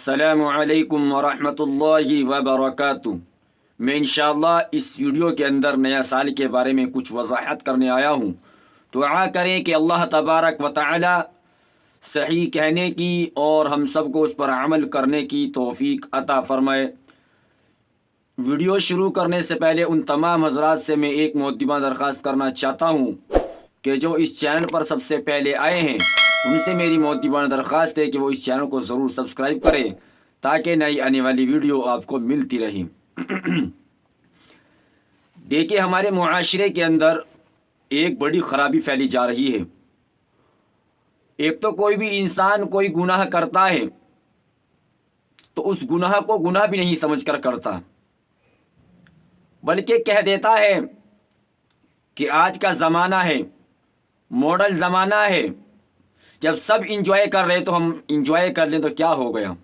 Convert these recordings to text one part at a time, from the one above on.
अस्सलामु अलैकुम वरहमतुल्लाहि वबरकातुह। मैं इंशाअल्लाह इस वीडियो के अंदर नया साल के बारे में कुछ वजाहत करने आया हूँ। दुआ करें कि अल्लाह तबारक व तआला सही कहने की और हम सब को उस पर अमल करने की तौफीक अता फरमाए। वीडियो शुरू करने से पहले उन तमाम हजरात से मैं एक मोहतरमा दरख्वास्त करना चाहता हूँ कि जो इस चैनल पर सबसे पहले आए हैं उनसे मेरी मोहतरमा दरख्वास्त है कि वो इस चैनल को ज़रूर सब्सक्राइब करें ताकि नई आने वाली वीडियो आपको मिलती रही। देखिए, हमारे मुआशरे के अंदर एक बड़ी ख़राबी फैली जा रही है। एक तो कोई भी इंसान कोई गुनाह करता है तो उस गुनाह को गुनाह भी नहीं समझकर करता, बल्कि कह देता है कि आज का ज़माना है, मॉडल ज़माना है, जब सब इंजॉय कर रहे तो हम इंजॉय कर लें तो क्या हो गया।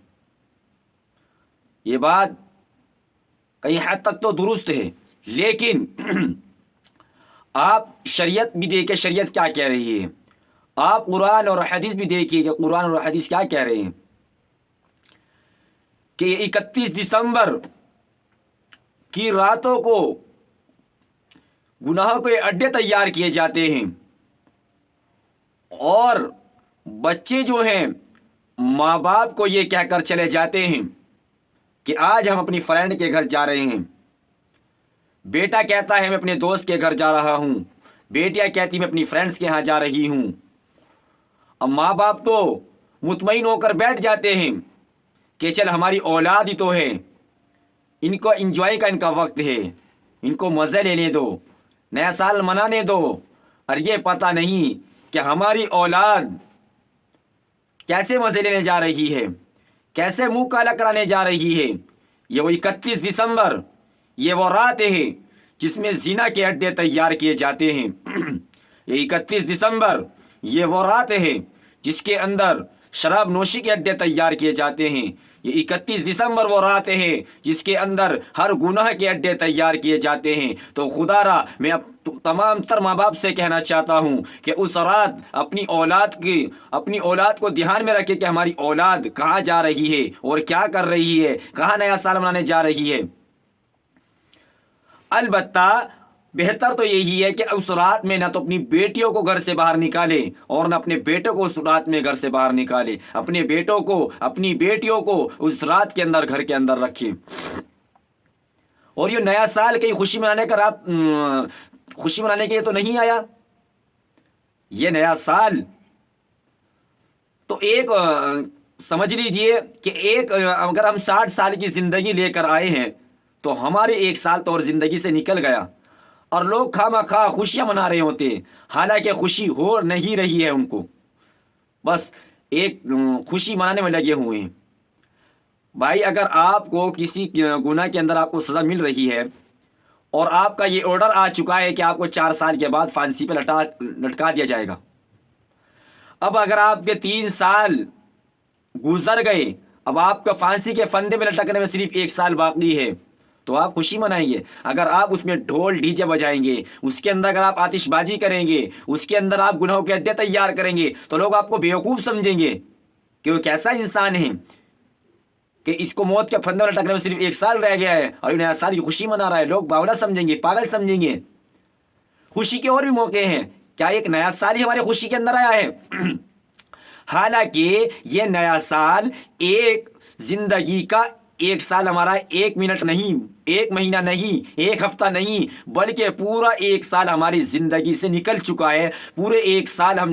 ये बात कई हद तक तो दुरुस्त है, लेकिन आप शरीयत भी देखिए, शरीयत क्या कह रही है। आप कुरान और हदीस भी देखिए कि कुरान और हदीस क्या कह रहे हैं कि 31 दिसंबर की रातों को गुनाहों के अड्डे तैयार किए जाते हैं और बच्चे जो हैं माँ बाप को ये कहकर चले जाते हैं कि आज हम अपनी फ्रेंड के घर जा रहे हैं। बेटा कहता है मैं अपने दोस्त के घर जा रहा हूँ, बेटियाँ कहती मैं अपनी फ्रेंड्स के यहाँ जा रही हूँ। अब माँ बाप तो मुतमईन होकर बैठ जाते हैं कि चल हमारी औलाद ही तो है, इनको एंजॉय का इनका वक्त है, इनको मज़े लेने दो, नया साल मनाने दो। और ये पता नहीं कि हमारी औलाद कैसे मज़े लेने जा रही है, कैसे मुंह काला कराने जा रही है। ये वो 31 दिसंबर, ये वो रात है जिसमें जिना के अड्डे तैयार किए जाते हैं। ये 31 दिसंबर ये वो रात है जिसके अंदर शराब नोशी के अड्डे तैयार किए जाते हैं। ये 31 दिसंबर वो रात है जिसके अंदर हर गुनाह के अड्डे तैयार किए जाते हैं। तो खुदारा मैं अब तमाम तर माँ बाप से कहना चाहता हूँ कि उस रात अपनी औलाद को ध्यान में रखें कि हमारी औलाद कहाँ जा रही है और क्या कर रही है, कहाँ नया साल मनाने जा रही है। अलबत्ता बेहतर तो यही है कि उस रात में ना तो अपनी बेटियों को घर से बाहर निकाले और ना अपने बेटों को उस रात में घर से बाहर निकाले। अपने बेटों को, अपनी बेटियों को उस रात के अंदर घर के अंदर रखें। और ये नया साल कहीं खुशी मनाने का रात खुशी मनाने के लिए तो नहीं आया। ये नया साल तो एक समझ लीजिए कि अगर हम 60 साल की जिंदगी लेकर आए हैं तो हमारे 1 साल तो और जिंदगी से निकल गया और लोग खामखा खुशियां मना रहे होते हैं, हालांकि खुशी हो नहीं रही है। उनको बस एक खुशी मनाने में लगे हुए हैं। भाई, अगर आपको किसी गुनाह के अंदर आपको सज़ा मिल रही है और आपका ये ऑर्डर आ चुका है कि आपको 4 साल के बाद फांसी पे लटका दिया जाएगा, अब अगर आपके 3 साल गुजर गए, अब आपका फांसी के फंदे में लटकने में सिर्फ 1 साल बाकी है, तो आप खुशी मनाएंगे। अगर आप उसमें ढोल डीजे बजाएंगे, उसके अंदर अगर आप आतिशबाजी करेंगे, उसके अंदर आप गुनाहों के अड्डे तैयार करेंगे, तो लोग आपको बेवकूफ़ समझेंगे कि वो कैसा इंसान है कि इसको मौत के फंदे में लटकने में सिर्फ 1 साल रह गया है और नया साल की खुशी मना रहा है। लोग बावला समझेंगे, पागल समझेंगे। खुशी के और भी मौके हैं, क्या एक नया साल ही हमारे खुशी के अंदर आया है? हालांकि ये नया साल एक जिंदगी का 1 साल हमारा 1 मिनट नहीं, 1 महीना नहीं, 1 हफ्ता नहीं, बल्कि पूरा 1 साल हमारी ज़िंदगी से निकल चुका है। पूरे 1 साल हम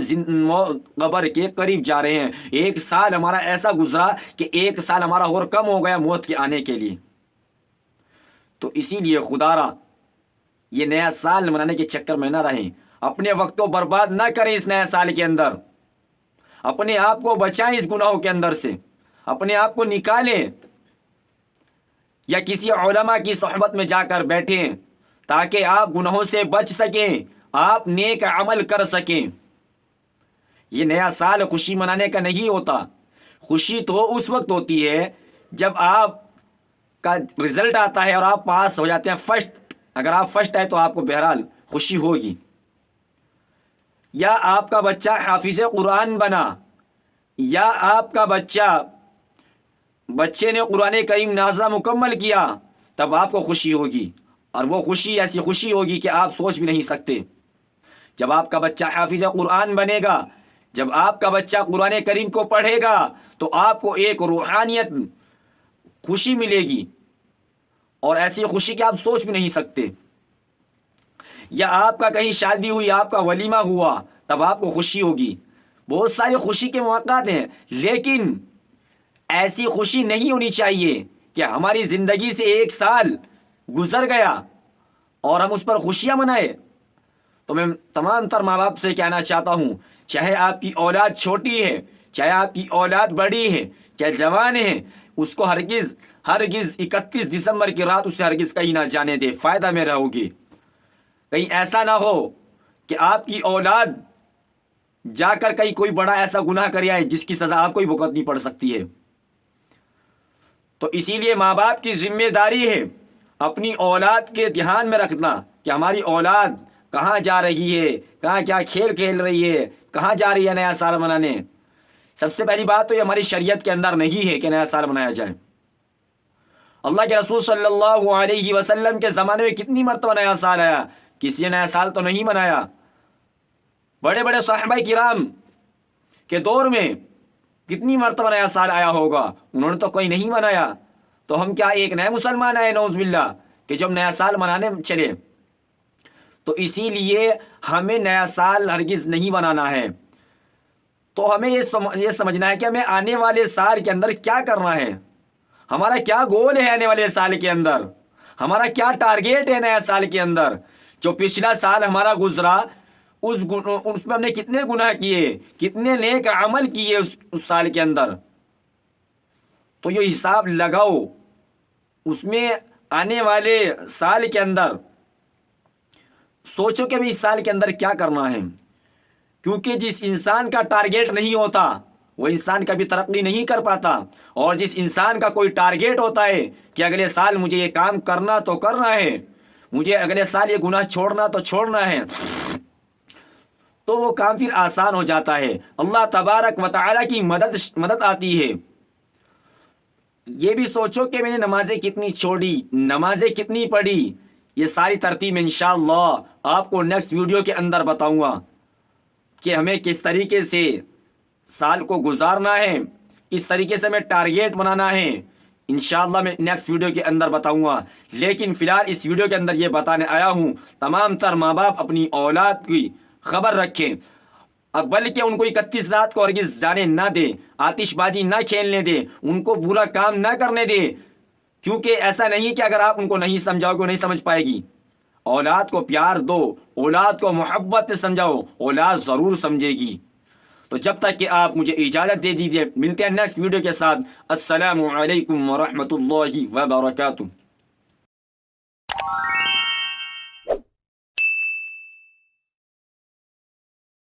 कब्र के करीब जा रहे हैं। 1 साल हमारा ऐसा गुजरा कि 1 साल हमारा और कम हो गया मौत के आने के लिए। तो इसीलिए खुदारा ये नया साल मनाने के चक्कर में ना रहें, अपने वक्त को बर्बाद ना करें। इस नया साल के अंदर अपने आप को बचाएं, इस गुनाहों के अंदर से अपने आप को निकालें या किसी उलमा की सोहबत में जाकर बैठें ताकि आप गुनाहों से बच सकें, आप नेक अमल कर सकें। ये नया साल खुशी मनाने का नहीं होता। खुशी तो उस वक्त होती है जब आप का रिजल्ट आता है और आप पास हो जाते हैं, फर्स्ट। अगर आप फर्स्ट आए तो आपको बहरहाल खुशी होगी, या आपका बच्चा हाफिज़ कुरान बना, या आपका बच्चा بچے نے قرآن کریم نازلہ مکمل کیا تب آپ کو خوشی ہوگی، اور وہ خوشی ایسی خوشی ہوگی کہ آپ سوچ بھی نہیں سکتے۔ جب آپ کا بچہ حافظ قرآن بنے گا، جب آپ کا بچہ قرآن کریم کو پڑھے گا تو آپ کو ایک روحانیت خوشی ملے گی، اور ایسی خوشی کہ آپ سوچ بھی نہیں سکتے۔ یا آپ کا کہیں شادی ہوئی، آپ کا ولیمہ ہوا، تب آپ کو خوشی ہوگی۔ بہت ساری خوشی کے مواقع ہیں، لیکن ایسی خوشی نہیں ہونی چاہیے کہ ہماری زندگی سے 1 سال گزر گیا اور ہم اس پر خوشیاں منائیں۔ تو میں تمام تر ماں باپ سے کہنا چاہتا ہوں، چاہے آپ کی اولاد چھوٹی ہے، چاہے آپ کی اولاد بڑی ہے، چاہے جوان ہے، اس کو ہرگز 31 دسمبر کی رات اسے ہرگز کہیں نہ جانے دے، فائدہ میں رہو گی۔ کہیں ایسا نہ ہو کہ آپ کی اولاد جا کر کہیں کوئی بڑا ایسا گناہ کر آئے جس کی سزا آپ کو ہی بھگتنی پڑ سکتی ہے۔ تو اسی لیے ماں باپ کی ذمہ داری ہے اپنی اولاد کے دھیان میں رکھنا کہ ہماری اولاد کہاں جا رہی ہے، کہاں کیا کھیل کھیل رہی ہے، کہاں جا رہی ہے نیا سال منانے۔ سب سے پہلی بات تو یہ ہماری شریعت کے اندر نہیں ہے کہ نیا سال منایا جائے۔ اللہ کے رسول صلی اللہ علیہ وسلم کے زمانے میں کتنی مرتبہ نیا سال آیا، کسی نے نیا سال تو نہیں منایا۔ بڑے بڑے صحابہ کرام کے دور میں کتنی مرتبہ نیا سال آیا ہوگا، انہوں نے تو کوئی نہیں منایا۔ تو ہم کیا ایک نئے مسلمان آئے نعوذ باللہ کہ جب نیا سال منانے چلے؟ تو اسی لیے ہمیں نیا سال ہرگز نہیں منانا ہے۔ تو ہمیں یہ سمجھنا ہے کہ ہمیں آنے والے سال کے اندر کیا کرنا ہے، ہمارا کیا گول ہے آنے والے سال کے اندر، ہمارا کیا ٹارگیٹ ہے نیا سال کے اندر۔ جو پچھلا سال ہمارا گزرا اس میں ہم نے کتنے گناہ کیے، کتنے نیک عمل کیے اس سال کے اندر، تو یہ حساب لگاؤ۔ اس میں آنے والے سال کے اندر سوچو کہ ابھی اس سال کے اندر کیا کرنا ہے، کیونکہ جس انسان کا ٹارگیٹ نہیں ہوتا وہ انسان کبھی ترقی نہیں کر پاتا، اور جس انسان کا کوئی ٹارگیٹ ہوتا ہے کہ اگلے سال مجھے یہ کام کرنا تو کرنا ہے، مجھے اگلے سال یہ گناہ چھوڑنا تو چھوڑنا ہے، تو وہ کام پھر آسان ہو جاتا ہے، اللہ تبارک و تعالی کی مدد آتی ہے۔ یہ بھی سوچو کہ میں نے نمازیں کتنی چھوڑی، نمازیں کتنی پڑھی، یہ ساری ترتیب انشاءاللہ آپ کو نیکسٹ ویڈیو کے اندر بتاؤں گا کہ ہمیں کس طریقے سے سال کو گزارنا ہے، کس طریقے سے ہمیں ٹارگیٹ بنانا ہے، انشاءاللہ میں نیکسٹ ویڈیو کے اندر بتاؤں گا۔ لیکن فی الحال اس ویڈیو کے اندر یہ بتانے آیا ہوں، تمام تر ماں باپ اپنی اولاد کی خبر رکھیں، اب بلکہ ان کو 31 رات کو ہرگز جانے نہ دے، آتش بازی نہ کھیلنے دے، ان کو برا کام نہ کرنے دے، کیونکہ ایسا نہیں کہ اگر آپ ان کو نہیں سمجھاؤ گے وہ نہیں سمجھ پائے گی۔ اولاد کو پیار دو، اولاد کو محبت سے سمجھاؤ، اولاد ضرور سمجھے گی۔ تو جب تک کہ آپ مجھے اجازت دے دیجیے، ملتے ہیں نیکسٹ ویڈیو کے ساتھ۔ السلام علیکم ورحمۃ اللہ وبرکاتہ۔